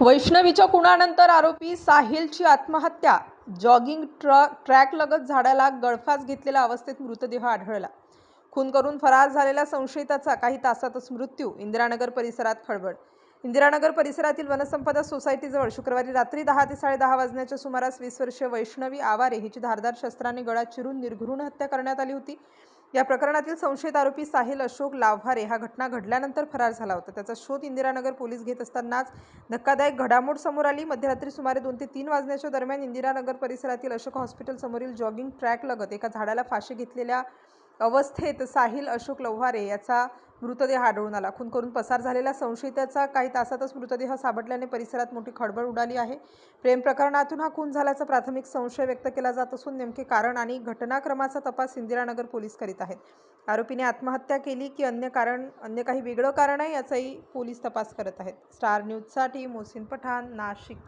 वैष्णवीच्या खुनानंतर आरोपी साहिलची आत्महत्या. जॉगिंग ट्रॅकलगत झाडाला गळफास घेतलेल्या अवस्थेत मृतदेह आढळला. खून करून फरार झालेल्या संशयिताचा काही तासातच मृत्यू. इंदिरानगर परिसरात खळबळ. इंदिरानगर परिसरातील वनसंपदा सोसायटीजवळ शुक्रवारी रात्री 10 ते 10:30 वाजण्याच्या सुमारास 20 वर्षीय वैष्णवी आवारे हिची धारदार शस्त्राने गळा चिरून निर्घृण हत्या करण्यात आली होती. या प्रकरणातील संशयित आरोपी साहिल अशोक लाव्हारे हा घटना घडल्यानंतर फरार झाला होता. त्याचा शोध इंदिरानगर पोलीस घेत असतानाच धक्कादायक घडामोड समोर आली. मध्यरात्री सुमारे 2 ते 3 वाजण्याच्या दरम्यान इंदिरानगर परिसरातील अशोक हॉस्पिटल समोरील जॉगिंग ट्रॅकलगत एका झाडाला फाशी घेतलेल्या अवस्थेत साहिल अशोक लव्हारे याचा मृतदेह आढळून आला. खून करून पसार झालेल्या संशयिताचा काही तासातच मृतदेह सापडल्याने परिसरात मोठी खळबळ उडाली आहे. प्रेम प्रकरणातून हा खून झाल्याचा प्राथमिक संशय व्यक्त केला जात असून नेमके कारण आणि घटनाक्रमाचा तपास इंदिरानगर पोलीस करीत आहेत. आरोपीने आत्महत्या केली की अन्य काही वेगळं कारण आहे याचाही पोलीस तपास करत आहेत. स्टार न्यूजसाठी मोहसिन पठाण, नाशिक.